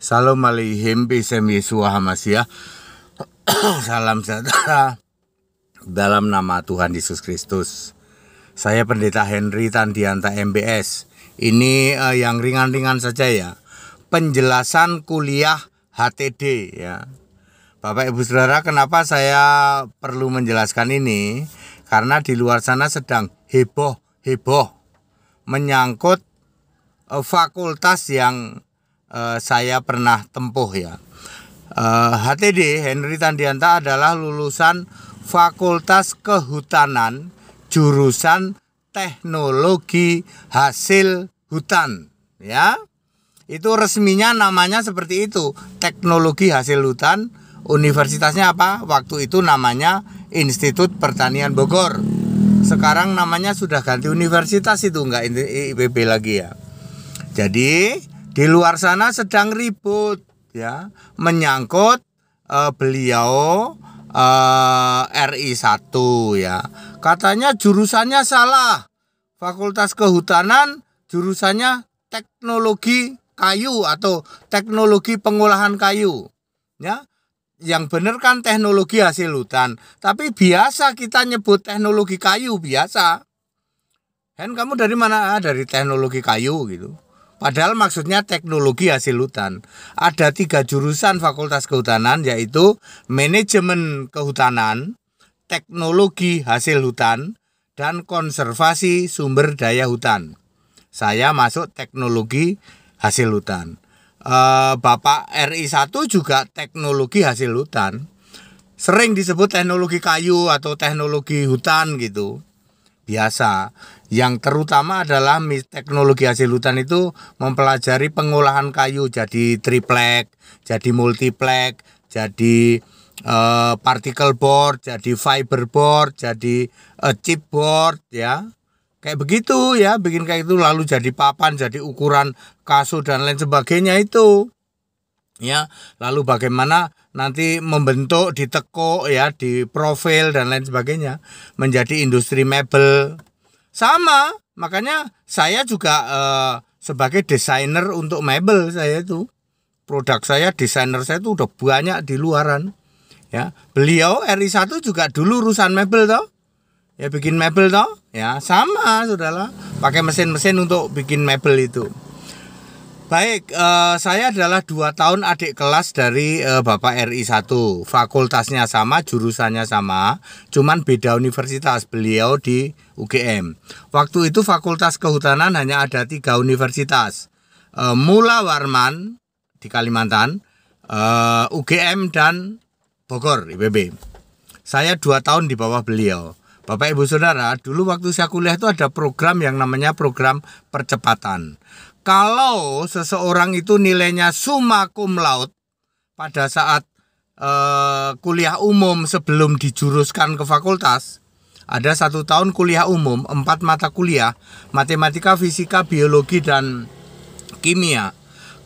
Salam alaihim bisem Yesua Hamasiah. Salam sejahtera dalam nama Tuhan Yesus Kristus. Saya Pendeta Henry Tandianta MBS. Ini yang ringan-ringan saja ya. Penjelasan kuliah HTD ya. Bapak Ibu Saudara, kenapa saya perlu menjelaskan ini? Karena di luar sana sedang heboh menyangkut fakultas yang saya pernah tempuh ya. HTD Henry Tandianta adalah lulusan Fakultas Kehutanan jurusan Teknologi Hasil Hutan ya. Itu resminya namanya seperti itu, Teknologi Hasil Hutan. Universitasnya apa? Waktu itu namanya Institut Pertanian Bogor. Sekarang namanya sudah ganti universitas, itu enggak IPB lagi ya. Jadi di luar sana sedang ribut ya, menyangkut beliau RI 1 ya. Katanya jurusannya salah. Fakultas Kehutanan jurusannya Teknologi Kayu atau Teknologi Pengolahan Kayu. Ya. Yang benar kan Teknologi Hasil Hutan. Tapi biasa kita nyebut teknologi kayu biasa. Hen, kamu dari mana? Dari teknologi kayu gitu. Padahal maksudnya teknologi hasil hutan. Ada 3 jurusan Fakultas Kehutanan, yaitu Manajemen Kehutanan, Teknologi Hasil Hutan, dan Konservasi Sumber Daya Hutan. Saya masuk Teknologi Hasil Hutan. Bapak RI 1 juga Teknologi Hasil Hutan. Sering disebut teknologi kayu atau teknologi hutan gitu. Biasa. Yang terutama adalah teknologi hasil hutan itu mempelajari pengolahan kayu jadi triplek, jadi multiplek, jadi particle board, jadi fiber board, jadi chipboard ya. Kayak begitu ya, bikin kayak itu, lalu jadi papan, jadi ukuran kasur dan lain sebagainya itu. Ya, lalu bagaimana nanti membentuk, ditekuk ya, di profil dan lain sebagainya menjadi industri mebel. Sama, makanya saya juga sebagai desainer untuk mebel, saya itu produk saya, desainer saya itu udah banyak di luaran. Ya, beliau RI 1 juga dulu urusan mebel toh. Ya, bikin mebel toh. Ya, sama saudara, pakai mesin-mesin untuk bikin mebel itu. Baik, saya adalah 2 tahun adik kelas dari Bapak RI 1. Fakultasnya sama, jurusannya sama, cuman beda universitas. Beliau di UGM. Waktu itu Fakultas Kehutanan hanya ada 3 universitas. Mula Warman di Kalimantan, UGM dan Bogor IPB. Saya 2 tahun di bawah beliau. Bapak Ibu Saudara, dulu waktu saya kuliah itu ada program yang namanya program percepatan. Kalau seseorang itu nilainya summa cum laude pada saat kuliah umum sebelum dijuruskan ke fakultas, ada 1 tahun kuliah umum, 4 mata kuliah, matematika, fisika, biologi, dan kimia.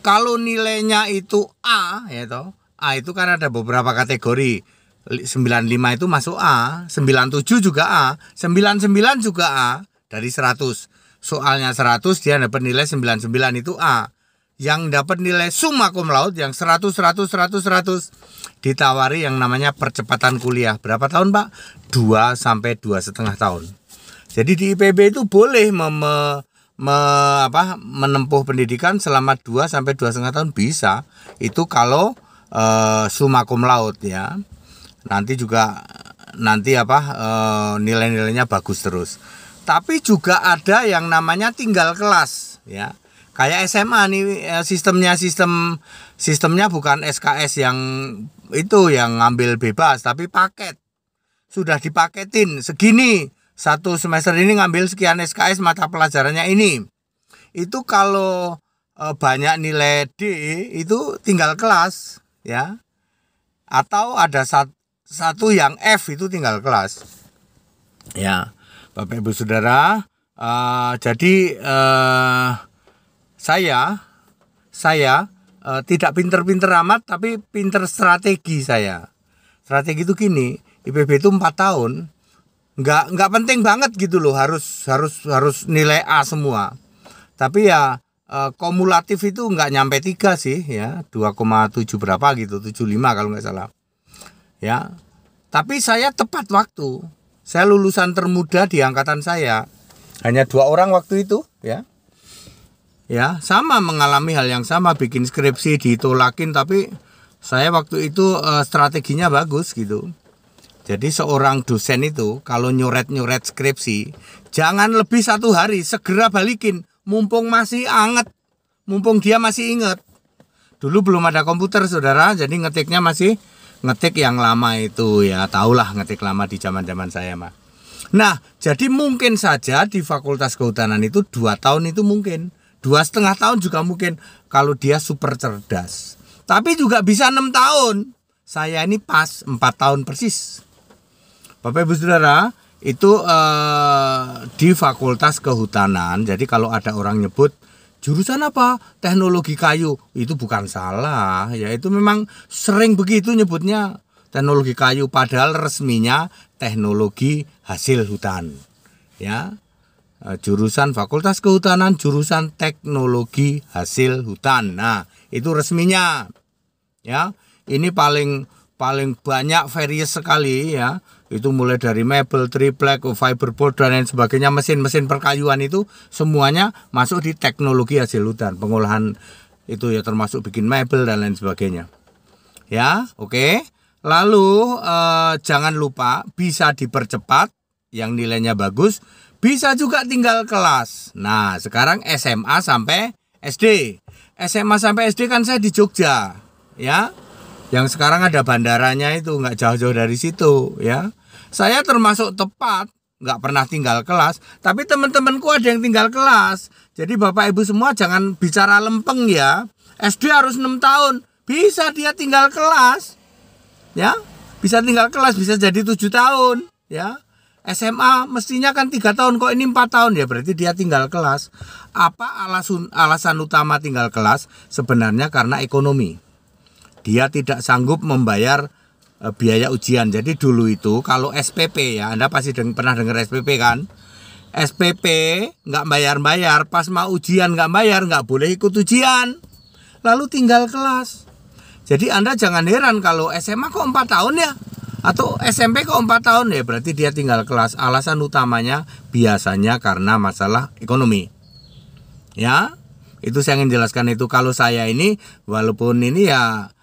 Kalau nilainya itu A, ya toh, A itu kan ada beberapa kategori. 95 itu masuk A, 97 juga A, 99 juga A dari 100. Soalnya 100 dia dapat nilai 99 itu A. Yang dapat nilai summa cum laude yang 100 ditawari yang namanya percepatan kuliah. Berapa tahun, Pak? 2 sampai 2,5 tahun. Jadi di IPB itu boleh menempuh pendidikan selama 2 sampai 2,5 tahun bisa. Itu kalau summa cum laude ya. Nanti nilai-nilainya bagus terus. Tapi juga ada yang namanya tinggal kelas ya. Kayak SMA nih, sistemnya bukan SKS yang itu yang ngambil bebas, tapi paket. Sudah dipaketin segini. 1 semester ini ngambil sekian SKS, mata pelajarannya ini. Itu kalau banyak nilai D itu tinggal kelas ya. Atau ada satu yang F itu tinggal kelas ya. Bapak Ibu Saudara, jadi saya tidak pinter-pinter amat, tapi pinter strategi saya. Strategi itu gini, IPB itu 4 tahun, nggak penting banget gitu loh, harus nilai A semua. Tapi ya kumulatif itu nggak nyampe 3 sih ya, 2,7 berapa gitu, 75 kalau nggak salah. Ya. Tapi saya tepat waktu. Saya lulusan termuda di angkatan saya. Hanya 2 orang waktu itu ya. Ya, sama mengalami hal yang sama, bikin skripsi ditolakin, tapi saya waktu itu strateginya bagus gitu. Jadi seorang dosen itu kalau nyoret-nyoret skripsi, jangan lebih 1 hari, segera balikin. Mumpung masih anget, mumpung dia masih inget. Dulu belum ada komputer saudara, jadi ngetiknya masih ngetik yang lama itu ya, tahulah ngetik lama di zaman-zaman saya mah. Nah, jadi mungkin saja di Fakultas Kehutanan itu 2 tahun itu mungkin, 2,5 tahun juga mungkin kalau dia super cerdas. Tapi juga bisa 6 tahun. Saya ini pas 4 tahun persis. Bapak Ibu Saudara, itu di Fakultas Kehutanan. Jadi kalau ada orang nyebut jurusan apa? Teknologi kayu. Itu bukan salah. Ya itu memang sering begitu nyebutnya teknologi kayu. Padahal resminya teknologi hasil hutan. Ya, jurusan Fakultas Kehutanan, jurusan teknologi hasil hutan. Nah, itu resminya. Ya, ini paling banyak various sekali ya. Itu mulai dari mebel, triplek, fiberboard dan lain sebagainya, mesin-mesin perkayuan itu semuanya masuk di teknologi hasil hutan. Pengolahan itu ya termasuk bikin mebel dan lain sebagainya. Ya, oke. Lalu jangan lupa bisa dipercepat yang nilainya bagus, bisa juga tinggal kelas. Nah, sekarang SMA sampai SD. SMA sampai SD kan saya di Jogja, ya. Yang sekarang ada bandaranya itu nggak jauh-jauh dari situ, ya. Saya termasuk tepat, nggak pernah tinggal kelas. Tapi teman-temanku ada yang tinggal kelas. Jadi Bapak Ibu semua jangan bicara lempeng ya. SD harus 6 tahun, bisa dia tinggal kelas, ya. Bisa tinggal kelas, bisa jadi 7 tahun, ya. SMA mestinya kan 3 tahun, kok ini 4 tahun ya, berarti dia tinggal kelas. Apa alasan utama tinggal kelas? Sebenarnya karena ekonomi. Dia tidak sanggup membayar biaya ujian. Jadi dulu itu kalau SPP ya, Anda pasti pernah dengar SPP kan? SPP nggak bayar-bayar, pas mau ujian nggak bayar, nggak boleh ikut ujian. Lalu tinggal kelas. Jadi Anda jangan heran kalau SMA kok 4 tahun ya, atau SMP kok 4 tahun ya, berarti dia tinggal kelas. Alasan utamanya biasanya karena masalah ekonomi. Ya, itu saya ingin jelaskan itu. Kalau saya ini walaupun ini ya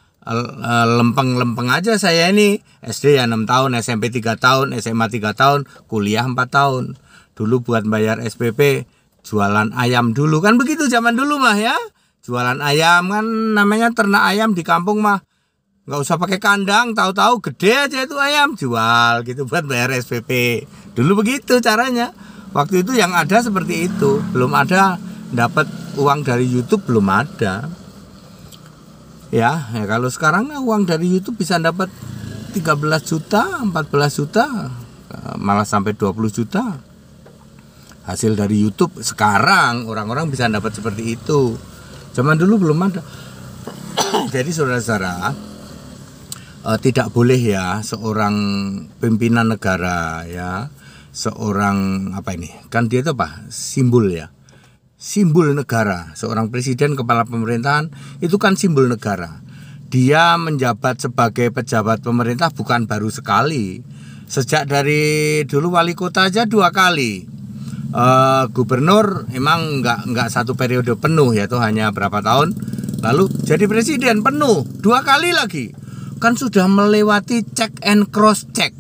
lempeng-lempeng aja, saya ini SD ya 6 tahun, SMP 3 tahun, SMA 3 tahun, kuliah 4 tahun. Dulu buat bayar SPP jualan ayam dulu, kan begitu zaman dulu mah ya. Jualan ayam kan namanya ternak ayam di kampung mah. Nggak usah pakai kandang, tahu-tahu gede aja itu ayam, jual gitu buat bayar SPP. Dulu begitu caranya. Waktu itu yang ada seperti itu, belum ada dapat uang dari YouTube, belum ada. Ya kalau sekarang uang dari YouTube bisa dapat 13 juta, 14 juta, malah sampai 20 juta. Hasil dari YouTube sekarang orang-orang bisa dapat seperti itu. Zaman dulu belum ada. Jadi saudara-saudara, tidak boleh ya seorang pimpinan negara ya, seorang apa ini? Kan dia itu apa? Simbol ya. Simbol negara, seorang presiden, kepala pemerintahan itu kan simbol negara. Dia menjabat sebagai pejabat pemerintah bukan baru sekali. Sejak dari dulu wali kota aja 2 kali. Gubernur emang nggak 1 periode penuh, yaitu hanya berapa tahun. Lalu jadi presiden penuh 2 kali lagi. Kan sudah melewati check and cross check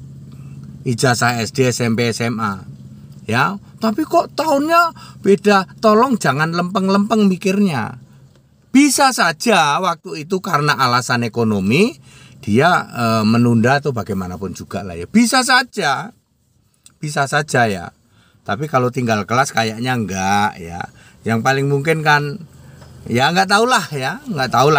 ijazah SD, SMP, SMA. Ya, tapi kok tahunnya beda. Tolong jangan lempeng-lempeng mikirnya. Bisa saja waktu itu karena alasan ekonomi dia menunda atau bagaimanapun juga lah ya. Bisa saja ya. Tapi kalau tinggal kelas kayaknya enggak ya. Yang paling mungkin kan ya nggak tahulah ya,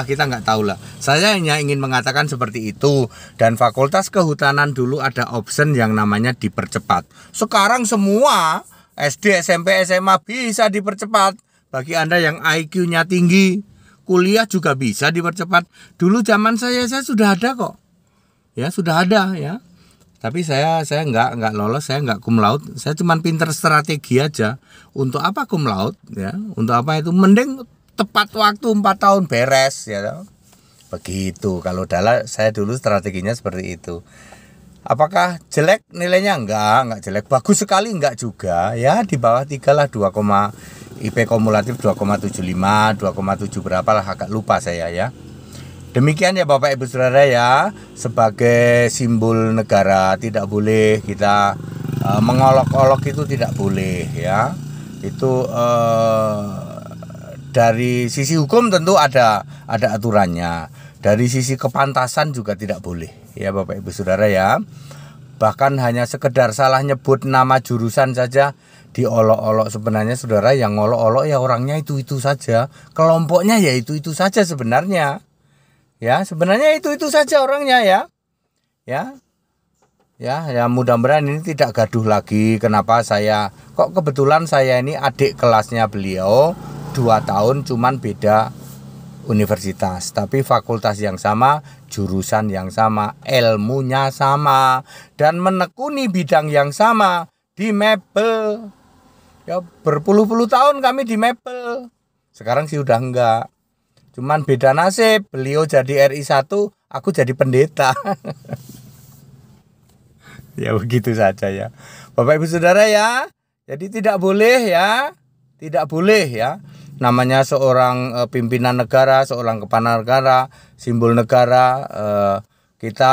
kita nggak tahulah. Saya hanya ingin mengatakan seperti itu. Dan Fakultas Kehutanan dulu ada option yang namanya dipercepat. Sekarang semua SD, SMP, SMA bisa dipercepat. Bagi Anda yang IQ-nya tinggi, kuliah juga bisa dipercepat. Dulu zaman saya sudah ada kok. Ya sudah ada ya. Tapi saya nggak lolos, saya nggak cum laude. Saya cuma pinter strategi aja. Untuk apa cum laude ya? Untuk apa itu? Mending tepat waktu 4 tahun beres ya toh. Begitu kalau saya dulu strateginya seperti itu. Apakah jelek nilainya? Enggak jelek. Bagus sekali enggak juga. Ya di bawah 3 lah, IP kumulatif 2,75, 2,7 berapa lah, agak lupa saya ya. Demikian ya Bapak Ibu Saudara ya, sebagai simbol negara tidak boleh kita mengolok-olok, itu tidak boleh ya. Itu dari sisi hukum tentu ada aturannya. Dari sisi kepantasan juga tidak boleh ya Bapak Ibu Saudara ya. Bahkan hanya sekedar salah nyebut nama jurusan saja diolok-olok. Sebenarnya saudara, yang ngolok-olok ya orangnya itu saja, kelompoknya ya itu saja sebenarnya. Ya, sebenarnya itu saja orangnya ya. Ya, mudah-mudahan ini tidak gaduh lagi. Kenapa kok kebetulan saya ini adik kelasnya beliau 2 tahun, cuman beda universitas, tapi fakultas yang sama, jurusan yang sama, ilmunya sama, dan menekuni bidang yang sama di mebel. Ya, berpuluh-puluh tahun kami di mebel. Sekarang sih udah enggak. Cuman beda nasib, beliau jadi RI 1, aku jadi pendeta. Ya begitu saja ya Bapak Ibu Saudara ya. Jadi tidak boleh ya. Namanya seorang pimpinan negara, seorang kepala negara, simbol negara, kita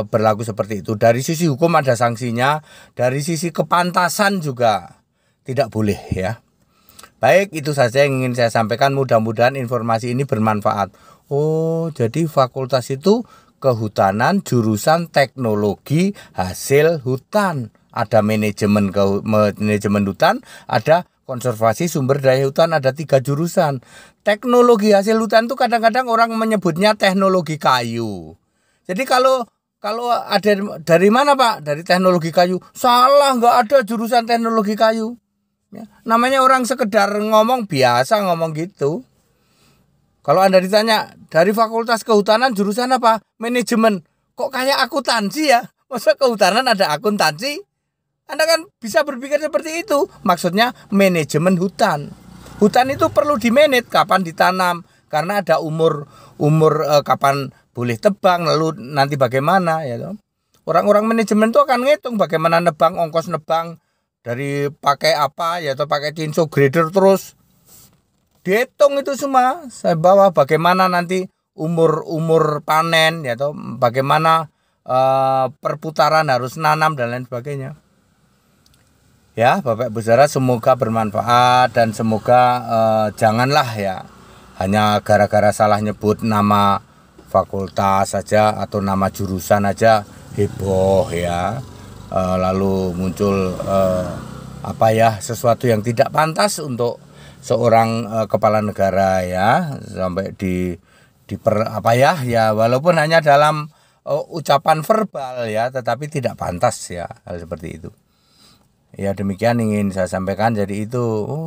berlaku seperti itu. Dari sisi hukum ada sanksinya, dari sisi kepantasan juga tidak boleh ya. Baik, itu saja yang ingin saya sampaikan. Mudah-mudahan informasi ini bermanfaat. Oh, jadi fakultas itu kehutanan, jurusan teknologi hasil hutan. Ada manajemen hutan, ada konservasi sumber daya hutan, ada 3 jurusan. Teknologi hasil hutan itu kadang-kadang orang menyebutnya teknologi kayu. Jadi kalau ada dari mana Pak? Dari teknologi kayu. Salah, nggak ada jurusan teknologi kayu. Ya, namanya orang sekedar ngomong, biasa ngomong gitu. Kalau Anda ditanya dari fakultas kehutanan jurusan apa? Manajemen. Kok kayak akuntansi ya? Masa kehutanan ada akuntansi? Anda kan bisa berpikir seperti itu. Maksudnya manajemen hutan. Hutan itu perlu dimanage, kapan ditanam, karena ada umur kapan boleh tebang, lalu nanti bagaimana ya toh. Orang-orang manajemen itu akan ngitung bagaimana nebang, ongkos nebang, dari pakai apa ya toh, pakai chinso grader, terus dihitung itu semua. Saya bawa bagaimana nanti umur panen ya toh, bagaimana perputaran harus nanam dan lain sebagainya. Ya Bapak Ibu Saudara, semoga bermanfaat dan semoga janganlah ya hanya gara-gara salah nyebut nama fakultas saja atau nama jurusan aja heboh ya, lalu muncul sesuatu yang tidak pantas untuk seorang kepala negara ya, sampai walaupun hanya dalam ucapan verbal ya, tetapi tidak pantas ya hal seperti itu. Ya demikian ingin saya sampaikan. Jadi itu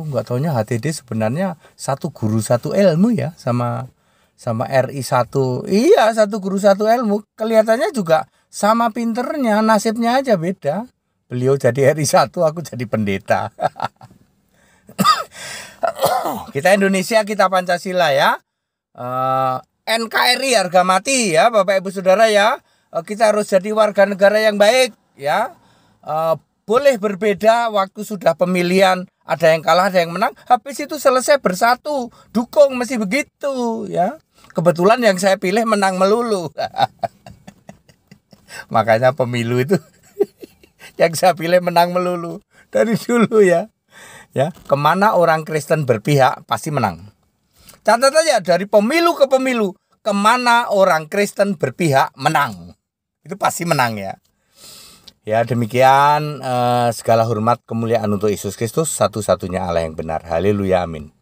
nggak taunya HTD sebenarnya satu guru satu ilmu ya, sama RI 1. Iya, satu guru satu ilmu. Kelihatannya juga sama pinternya, nasibnya aja beda. Beliau jadi RI 1, aku jadi pendeta. Kita Indonesia, kita Pancasila ya. NKRI harga mati ya Bapak Ibu Saudara ya. Kita harus jadi warga negara yang baik ya. Boleh berbeda waktu sudah pemilihan, ada yang kalah, ada yang menang, habis itu selesai bersatu, dukung, mesti begitu ya. Kebetulan yang saya pilih menang melulu. Makanya pemilu itu yang saya pilih menang melulu dari dulu ya. Ya, kemana orang Kristen berpihak pasti menang. Catat aja, dari pemilu ke pemilu, kemana orang Kristen berpihak menang, itu pasti menang ya. Ya demikian, segala hormat kemuliaan untuk Yesus Kristus, satu-satunya Allah yang benar. Haleluya, amin.